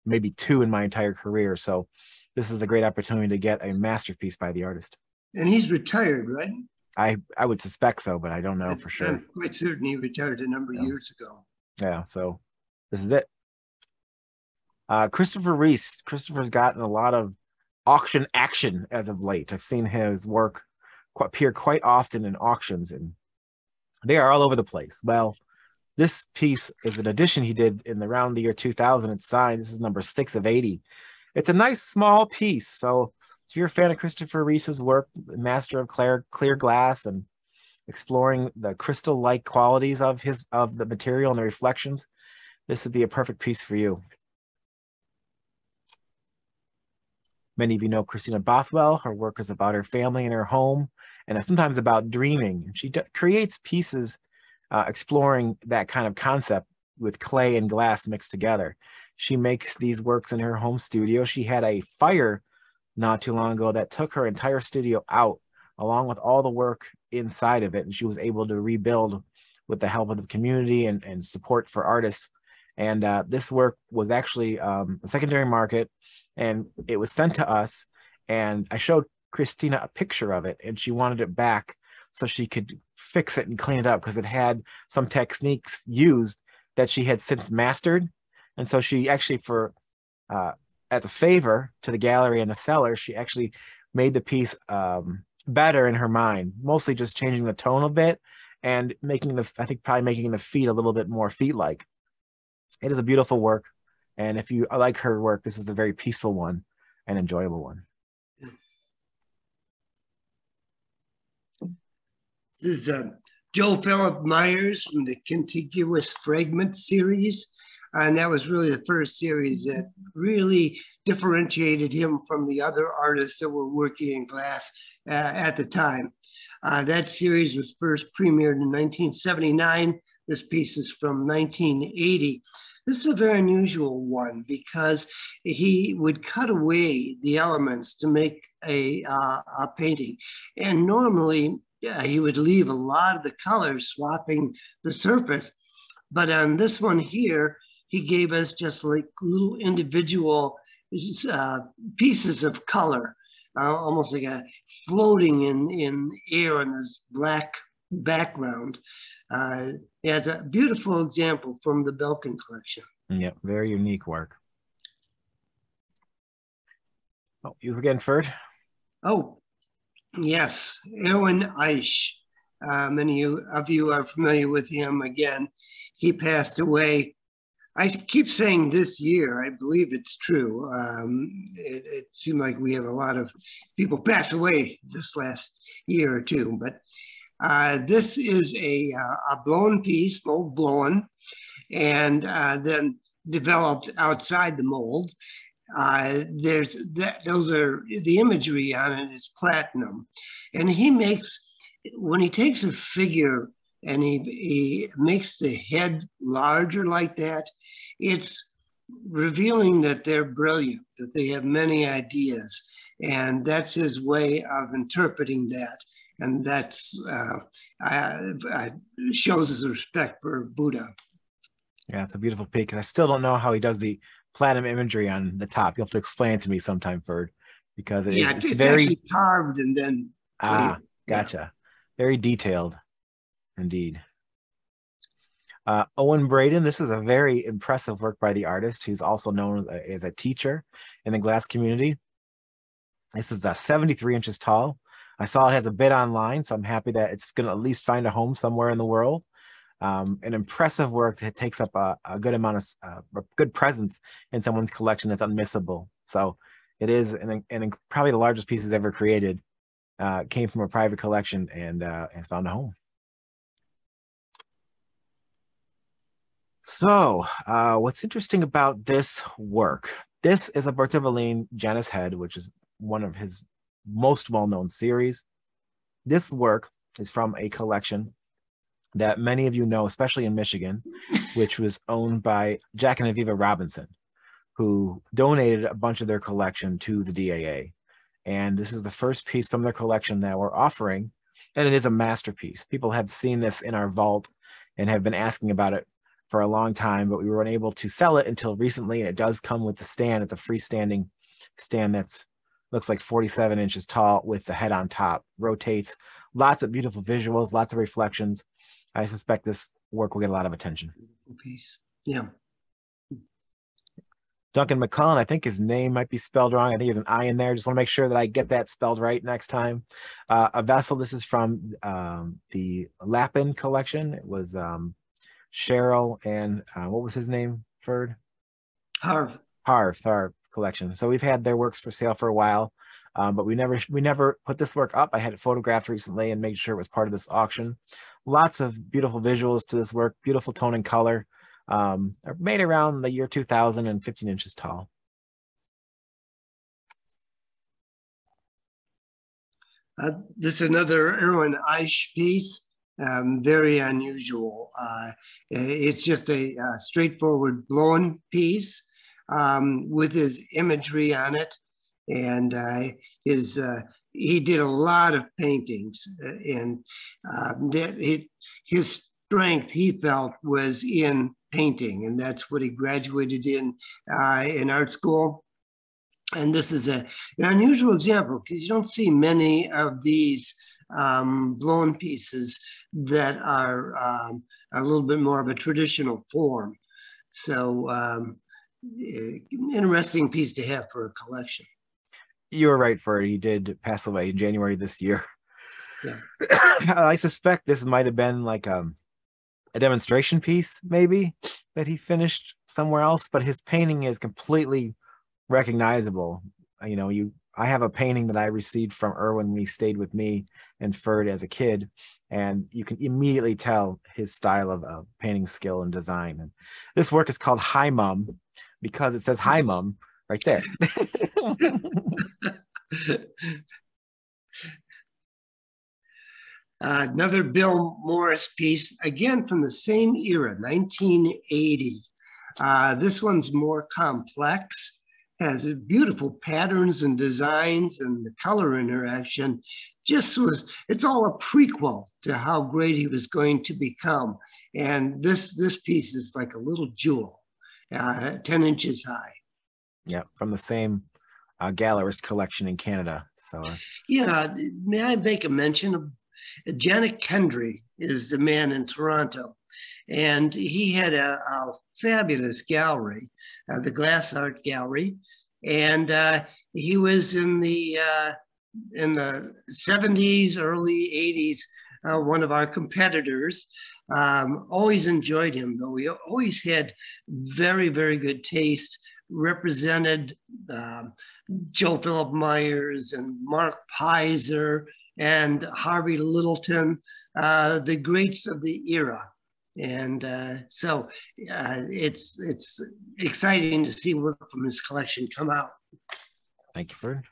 maybe 2 in my entire career. So this is a great opportunity to get a masterpiece by the artist.
And he's retired, right?
I would suspect so, but I don't know for sure.
I'm quite certain he retired a number of years ago.
Yeah, so this is it. Christopher Reese. Christopher's gotten a lot of auction action as of late. I've seen his work appear quite often in auctions, and they are all over the place. Well, this piece is an addition he did in around the year 2000. It's signed. This is number 6 of 80. It's a nice small piece. So if you're a fan of Christopher Reese's work, master of clear glass and exploring the crystal-like qualities of the material and the reflections, this would be a perfect piece for you. Many of you know Christina Bothwell. Her work is about her family and her home, and sometimes about dreaming. She creates pieces exploring that kind of concept with clay and glass mixed together. She makes these works in her home studio. She had a fire not too long ago that took her entire studio out, along with all the work inside of it. And she was able to rebuild with the help of the community and support for artists. And this work was actually a secondary market, and it was sent to us. And I showed Christina a picture of it, and she wanted it back so she could fix it and clean it up, because it had some techniques used that she had since mastered. And so she actually, for as a favor to the gallery and the seller, she actually made the piece better in her mind, mostly just changing the tone a bit and making probably making the feet a little bit more feet-like. It is a beautiful work. And if you like her work, this is a very peaceful one and enjoyable one.
This is Joe Phillip Myers from the Contiguous Fragment series. And that was really the first series that really differentiated him from the other artists that were working in glass at the time. That series was first premiered in 1979. This piece is from 1980. This is a very unusual one because he would cut away the elements to make a painting. And normally he would leave a lot of the colors swapping the surface. But on this one here, he gave us just like little individual pieces of color, almost like a floating in air on this black background. It's a beautiful example from the Belkin collection.
Yeah, very unique work. Oh, you again, Ferd?
Oh, yes, Erwin Eisch. Many of you are familiar with him. Again, he passed away. I keep saying this year. I believe it's true. It seemed like we have a lot of people pass away this last year or two. But this is a blown piece, mold blown, and then developed outside the mold. Those are the imagery on it is platinum, and when he takes a figure and he makes the head larger like that, it's revealing that they're brilliant, that they have many ideas, and that's his way of interpreting that. And that's shows his respect for Buddha.
Yeah, it's a beautiful pic. I still don't know how he does the platinum imagery on the top. You'll have to explain it to me sometime, Ferd, because it's very
actually carved and then.
Gotcha. Yeah. Very detailed, indeed. Owen Braden, this is a very impressive work by the artist, who's also known as a teacher in the glass community. This is 73 inches tall. I saw it has a bid online, so I'm happy that it's going to at least find a home somewhere in the world. An impressive work that takes up a good amount of good presence in someone's collection that's unmissable. So it is probably the largest pieces ever created. Came from a private collection and found a home. So what's interesting about this work? This is a Bertolini Janus head, which is one of his most well-known series. This work is from a collection that many of you know, especially in Michigan, which was owned by Jack and Aviva Robinson, who donated a bunch of their collection to the DAA. And this is the first piece from their collection that we're offering, and it is a masterpiece. People have seen this in our vault and have been asking about it for a long time, but we were unable to sell it until recently, and it does come with the stand. It's a freestanding stand that's looks like 47 inches tall with the head on top, rotates, lots of beautiful visuals, lots of reflections. I suspect this work will get a lot of attention.
Piece. Yeah.
Duncan Mclaughlin, I think his name might be spelled wrong. I think there's an I in there. Just want to make sure that I get that spelled right next time. A vessel, this is from the Lapin collection. It was Cheryl and what was his name, Ferd?
Harv
collection. So we've had their works for sale for a while, but we never put this work up. I had it photographed recently and made sure it was part of this auction. Lots of beautiful visuals to this work, beautiful tone and color. Made around the year 2000 and 15 inches tall.
This is another Erwin Eisch piece, very unusual. It's just a straightforward blown piece with his imagery on it. and he did a lot of paintings, and his strength, he felt, was in painting, and that's what he graduated in art school. And this is an unusual example because you don't see many of these blown pieces that are a little bit more of a traditional form. So interesting piece to have for a collection.
You were right, Ferd. He did pass away in January this year.
Yeah.
I suspect this might have been like a demonstration piece, maybe, that he finished somewhere else, but his painting is completely recognizable. You know, I have a painting that I received from Erwin when he stayed with me and Ferd as a kid, and you can immediately tell his style of painting skill and design. And this work is called Hi Mum because it says Hi Mum right there.
Another Bill Morris piece, again from the same era, 1980. This one's more complex, has beautiful patterns and designs, and the color interaction it's all a prequel to how great he was going to become. And this piece is like a little jewel, 10 inches high.
Yeah, from the same gallerist collection in Canada. So
yeah, may I make a mention of Janet Kendry is the man in Toronto, and he had a fabulous gallery, the Glass Art Gallery, and he was in the 70s, early 80s, one of our competitors. Always enjoyed him, though. He always had very, very good taste, represented Joe Philip Myers and Mark Piser and Harvey Littleton, the greats of the era. And so it's exciting to see work from his collection come out.
Thank you, Ferd.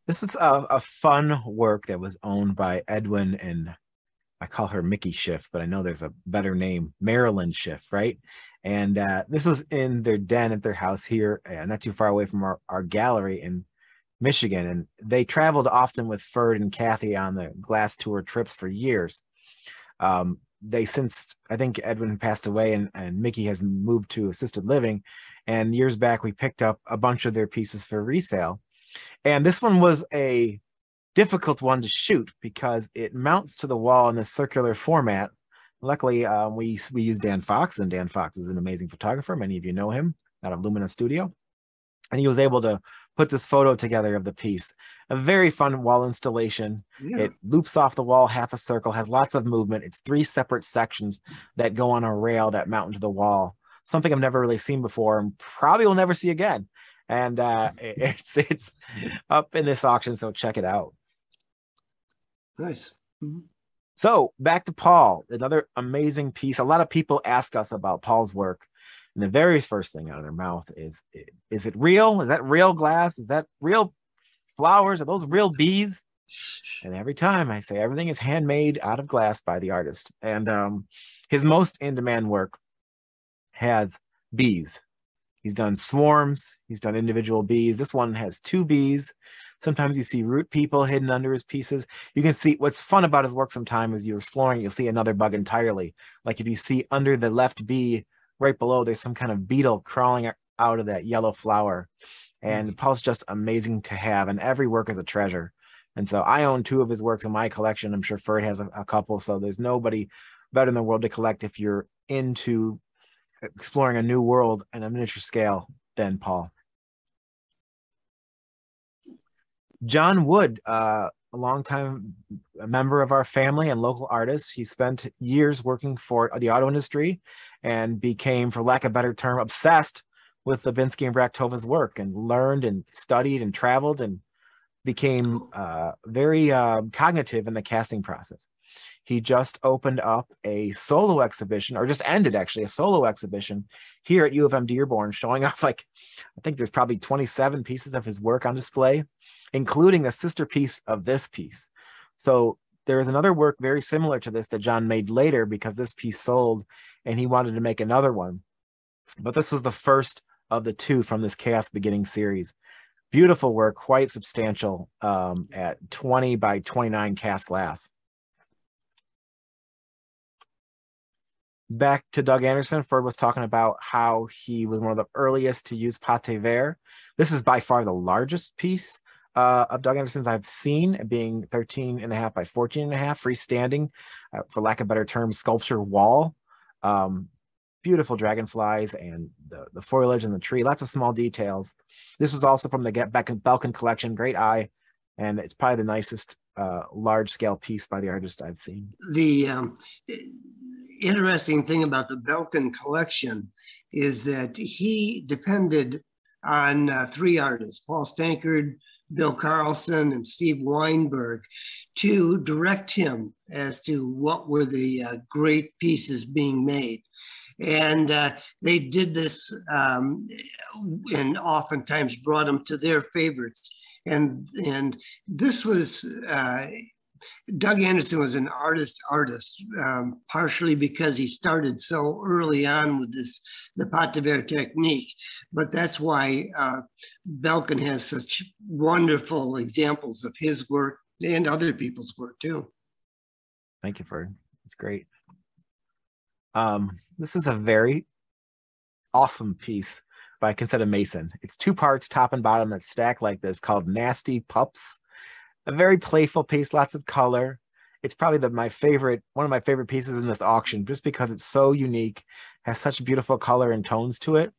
This was a fun work that was owned by Edwin and I call her Mickey Schiff, but I know there's a better name, Marilyn Schiff, right? And this was in their den at their house here, not too far away from our gallery in Michigan. And they traveled often with Ferd and Kathy on the glass tour trips for years. Since I think Edwin passed away and Mickey has moved to assisted living. And years back, we picked up a bunch of their pieces for resale. And this one was a difficult one to shoot because it mounts to the wall in this circular format. Luckily, we used Dan Fox, and Dan Fox is an amazing photographer. Many of you know him out of Lumina Studio. And he was able to put this photo together of the piece. A very fun wall installation. Yeah. It loops off the wall, half a circle, has lots of movement. It's 3 separate sections that go on a rail that mount into the wall. Something I've never really seen before and probably will never see again. And it's up in this auction, so check it out.
Nice. Mm-hmm.
So back to Paul, another amazing piece. A lot of people ask us about Paul's work, and the very first thing out of their mouth is it real? Is that real glass? Is that real flowers? Are those real bees? And every time I say everything is handmade out of glass by the artist. And his most in-demand work has bees. He's done swarms. He's done individual bees. This one has 2 bees. Sometimes you see root people hidden under his pieces. You can see what's fun about his work sometimes is you're exploring, you'll see another bug entirely. Like if you see under the left bee, right below, there's some kind of beetle crawling out of that yellow flower. And Paul's just amazing to have, and every work is a treasure. And so I own 2 of his works in my collection. I'm sure Ferd has a couple, so there's nobody better in the world to collect if you're into exploring a new world on a miniature scale than Paul. John Wood, a longtime member of our family and local artist. He spent years working for the auto industry and became, for lack of a better term, obsessed with the Vinci and Brochtova's work and learned and studied and traveled and became very cognitive in the casting process. He just opened up a solo exhibition, or just ended actually a solo exhibition here at U of M Dearborn, showing off I think there's probably 27 pieces of his work on display, including a sister piece of this piece. So there is another work very similar to this that John made later because this piece sold and he wanted to make another one. But this was the first of the 2 from this Chaos Beginning series. Beautiful work, quite substantial, at 20 by 29 cast glass. Back to Doug Anderson, Ferd was talking about how he was one of the earliest to use pate vert. This is by far the largest piece of Doug Anderson's I've seen, being 13.5 by 14.5, freestanding, for lack of a better term, sculpture wall. Beautiful dragonflies and the foliage and the tree, lots of small details. This was also from the Belkin collection, great eye, and it's probably the nicest large scale piece by the artist I've seen.
The interesting thing about the Belkin collection is that he depended on three artists, Paul Stankard, Bill Carlson, and Steve Weinberg, to direct him as to what were the great pieces being made. And they did this and oftentimes brought them to their favorites. And this was, Doug Anderson was an artist, partially because he started so early on with the pate vert technique. But that's why Belkin has such wonderful examples of his work and other people's work too.
Thank you, Ferd. It's great. This is a very awesome piece by Concetta Mason. It's 2 parts, top and bottom, that stack like this, called Nasty Pups. A very playful piece, lots of color. It's probably one of my favorite pieces in this auction, just because it's so unique, has such beautiful color and tones to it,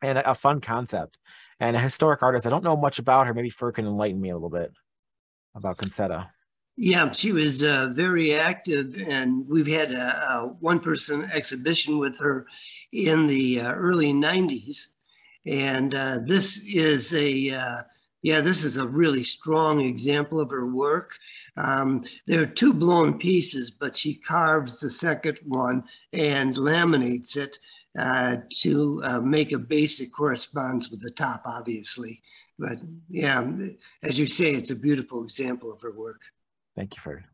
and a fun concept. And a historic artist. I don't know much about her. Maybe Ferd can enlighten me a little bit about Concetta.
Yeah, she was very active, and we've had a one-person exhibition with her in the early 90s. And this is a really strong example of her work. There are 2 blown pieces, but she carves the second one and laminates it to make a base that corresponds with the top, obviously. But yeah, as you say, it's a beautiful example of her work.
Thank you, Ferd.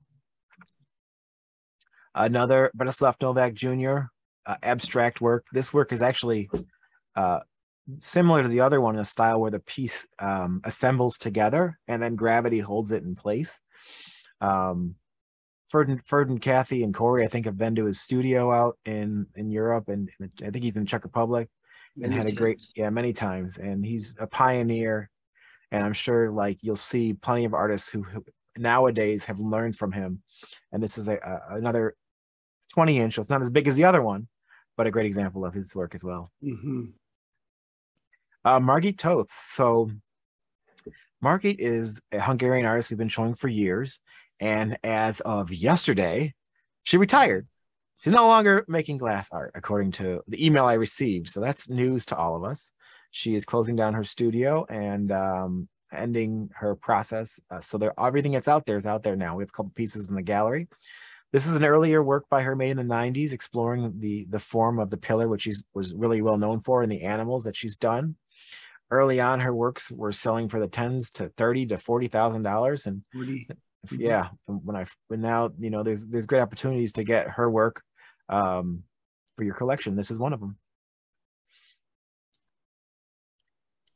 Another Branislav Novak Jr. Abstract work. This work is actually similar to the other one in a style where the piece assembles together and then gravity holds it in place. Ferd and Kathy and Corey, I think, have been to his studio out in Europe, and I think he's in Czech Republic, and had a great, many times. And he's a pioneer, and I'm sure like you'll see plenty of artists who nowadays have learned from him. And this is another 20-inch. It's not as big as the other one, but a great example of his work as well.
Mm-hmm.
Margie Toth. So Margie is a Hungarian artist we've been showing for years, and as of yesterday, she retired. She's no longer making glass art, according to the email I received. So that's news to all of us. She is closing down her studio and ending her process. So everything that's out there is out there now. We have a couple pieces in the gallery. This is an earlier work by her made in the 90s, exploring the form of the pillar, which she was really well known for, and the animals that she's done. Early on, her works were selling for the tens to $30,000 to $40,000, and yeah, when now there's great opportunities to get her work for your collection. This is one of them.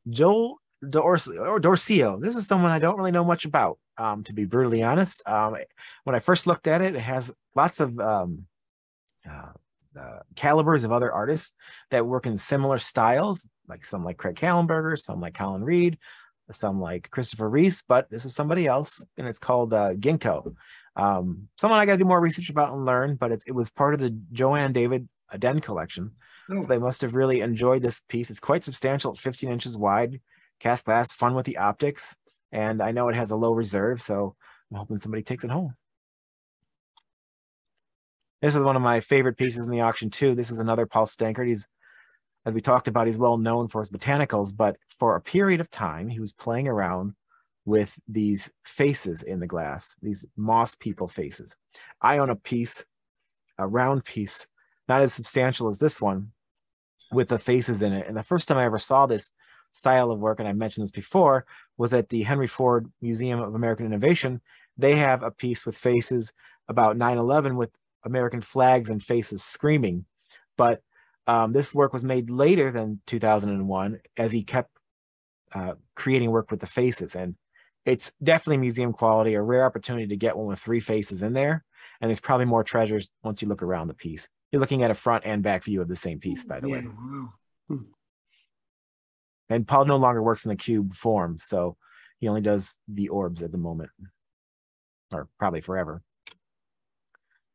Joel Dorcio. This is someone I don't really know much about, to be brutally honest. When I first looked at it, it has lots of calibers of other artists that work in similar styles, like some like Craig Kallenberger, some like Colin Reed, some like Christopher Reese, but this is somebody else, and it's called Ginkgo. Someone I got to do more research about and learn, but it was part of the Joanne David Den collection. So they must have really enjoyed this piece. It's quite substantial, 15 inches wide, cast glass, fun with the optics, and I know it has a low reserve, so I'm hoping somebody takes it home. This is one of my favorite pieces in the auction too. This is another Paul Stankard. He's, as we talked about, he's well known for his botanicals, but for a period of time, he was playing around with these faces in the glass, these moss people faces. I own a piece, a round piece, not as substantial as this one, with the faces in it. And the first time I ever saw this style of work, and I mentioned this before, was at the Henry Ford Museum of American Innovation. They have a piece with faces about 9/11 with American flags and faces screaming. But this work was made later than 2001, as he kept creating work with the faces. And it's definitely museum quality, a rare opportunity to get one with 3 faces in there. And there's probably more treasures once you look around the piece. You're looking at a front and back view of the same piece, by the way.
Wow.
And Paul no longer works in the cube form, so he only does the orbs at the moment, or probably forever.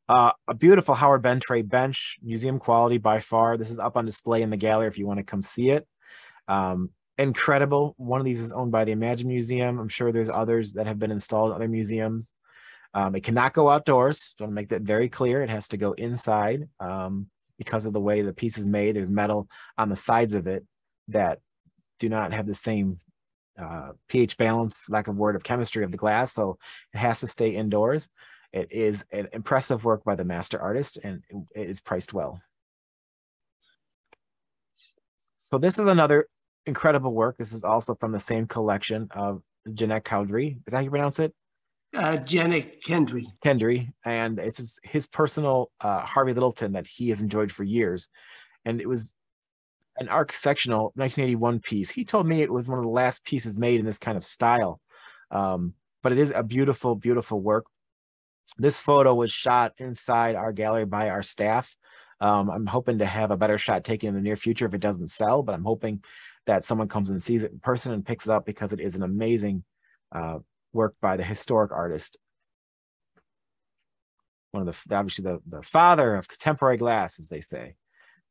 A beautiful Howard Bentray bench, museum quality by far. This is up on display in the gallery if you want to come see it. Incredible. One of these is owned by the Imagine Museum. I'm sure there's others that have been installed in other museums. It cannot go outdoors. I want to make that very clear. It has to go inside because of the way the piece is made. There's metal on the sides of it that do not have the same pH balance, lack of word, of chemistry of the glass. So it has to stay indoors. It is an impressive work by the master artist, and it is priced well. So this is another incredible work. This is also from the same collection of Janet Cowdery. Is that how you pronounce it?
Janet Kendry.
Kendry. And it's his personal Harvey Littleton that he has enjoyed for years. And it was an arc sectional 1981 piece. He told me it was one of the last pieces made in this kind of style. But it is a beautiful, beautiful work. This photo was shot inside our gallery by our staff. I'm hoping to have a better shot taken in the near future if it doesn't sell, but I'm hoping that someone comes and sees it in person and picks it up because it is an amazing work by the historic artist. One of the, obviously the father of contemporary glass, as they say.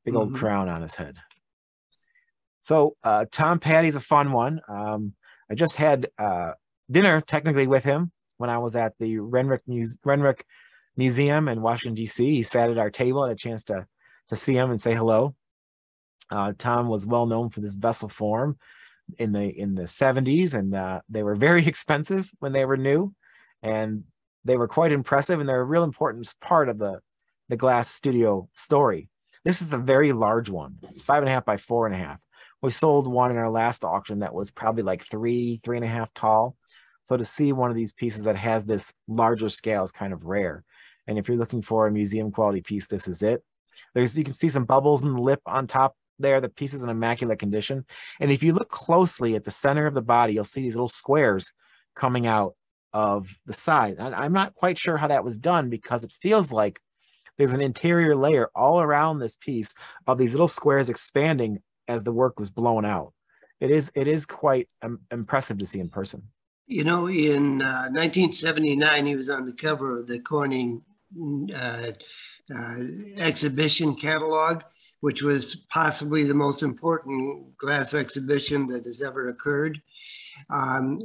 Big old crown on his head. So Tom Patty's a fun one. I just had dinner technically with him when I was at the Renwick Museum in Washington, D.C. He sat at our table, had a chance to see him and say hello. Tom was well known for this vessel form in the 70s, and they were very expensive when they were new, and they were quite impressive, and they're a real important part of the glass studio story. This is a very large one. It's 5.5 by 4.5. We sold one in our last auction that was probably like 3.5 tall. So to see one of these pieces that has this larger scale is kind of rare. And if you're looking for a museum quality piece, this is it. You can see some bubbles in the lip on top there. The piece is in immaculate condition. And if you look closely at the center of the body, you'll see these little squares coming out of the side. And I'm not quite sure how that was done because it feels like there's an interior layer all around this piece of these little squares expanding as the work was blown out. It is quite impressive to see in person.
You know, in 1979, he was on the cover of the Corning exhibition catalog, which was possibly the most important glass exhibition that has ever occurred. Tom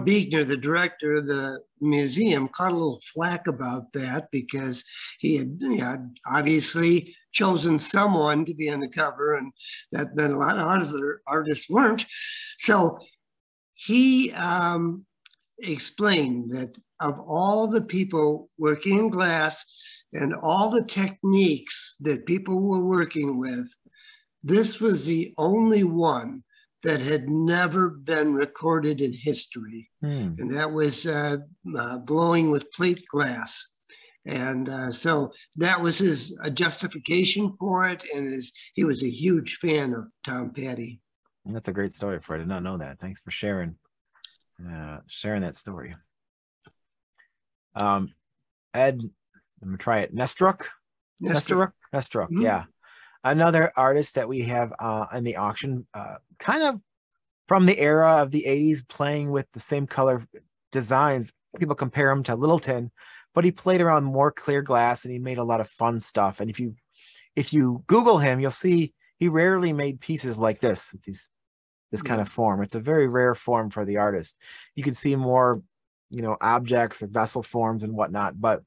Buechner, the director of the museum, caught a little flack about that because he had obviously chosen someone to be on the cover, and that meant a lot of other artists weren't. So he explained that of all the people working in glass and all the techniques that people were working with, this was the only one that had never been recorded in history. And that was blowing with plate glass. And so that was his justification for it. And he was a huge fan of Tom Patty.
That's a great story for I did not know that. Thanks for sharing that story. Ed, I'm gonna try it. Nestruck. Yeah. Another artist that we have in the auction, kind of from the era of the 80s, playing with the same color designs. People compare him to Littleton, but he played around more clear glass and he made a lot of fun stuff. And if you Google him, you'll see he rarely made pieces like this, with this kind of form. It's a very rare form for the artist. You can see more, objects or vessel forms and whatnot, but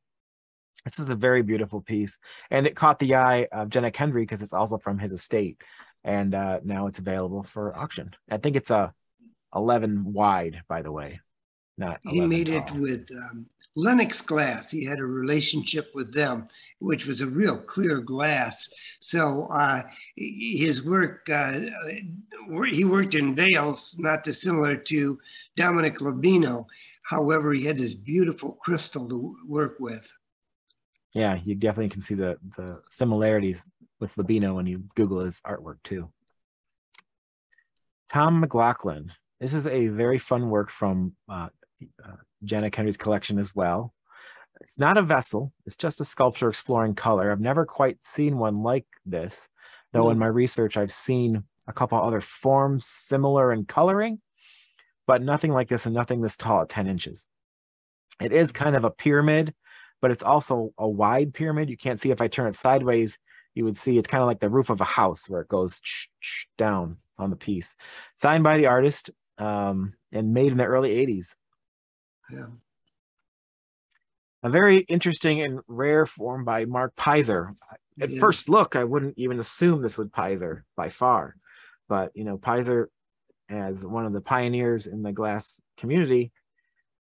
this is a very beautiful piece. And it caught the eye of Janet Kendry because it's also from his estate. And now it's available for auction. I think it's a 11 wide, by the way, not 11
He made
tall.
it with Lenox glass. He had a relationship with them, which was a real clear glass. So his work, he worked in veils, not dissimilar to Dominic Labino. However, he had this beautiful crystal to work with.
Yeah, you definitely can see the similarities with Labino when you Google his artwork too. Tom Mclaughlin. This is a very fun work from Janet Henry's collection as well. It's not a vessel. It's just a sculpture exploring color. I've never quite seen one like this, though
No.
in my research, I've seen a couple other forms similar in coloring, but nothing like this and nothing this tall at 10 inches. It is kind of a pyramid, but it's also a wide pyramid. You can't see if I turn it sideways, you would see it's kind of like the roof of a house where it goes down on the piece. Signed by the artist and made in the early 80s.
Yeah.
A very interesting and rare form by Mark Piser. At first look, I wouldn't even assume this would Piser by far. But, you know, Piser, as one of the pioneers in the glass community,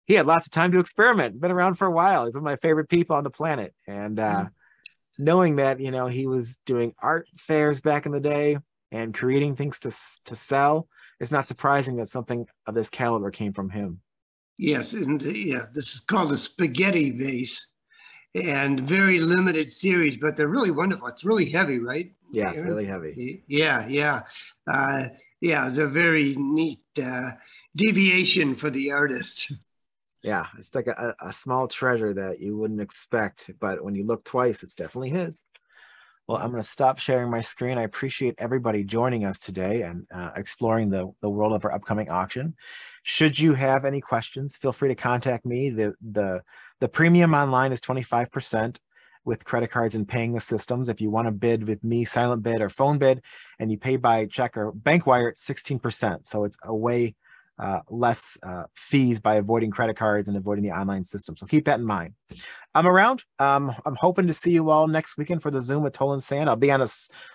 he had lots of time to experiment. Been around for a while. He's one of my favorite people on the planet. And knowing that, you know, he was doing art fairs back in the day and creating things to sell, it's not surprising that something of this caliber came from him.
Yes, and this is called a spaghetti vase, and very limited series, but they're really wonderful. It's really heavy, right?
Yeah, it's really heavy.
Yeah. It's a very neat deviation for the artist.
Yeah, it's like a small treasure that you wouldn't expect, but when you look twice, it's definitely his. Well, I'm going to stop sharing my screen. I appreciate everybody joining us today and exploring the world of our upcoming auction. Should you have any questions, feel free to contact me. The premium online is 25% with credit cards and paying the systems. If you want to bid with me, silent bid or phone bid, and you pay by check or bank wire, it's 16%. So it's a way less fees by avoiding credit cards and avoiding the online system. So keep that in mind. I'm around. I'm hoping to see you all next weekend for the Zoom with Toll and Sand. I'll be on a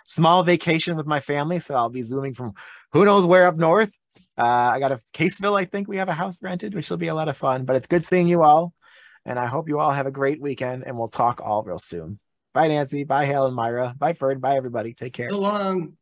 small vacation with my family, so I'll be Zooming from who knows where up north. I got a Caseville, I think we have a house rented, which will be a lot of fun, but it's good seeing you all. And I hope you all have a great weekend, and we'll talk all real soon. Bye, Nancy. Bye, Hal and Myra. Bye, Ferd. Bye, everybody. Take care.
So long.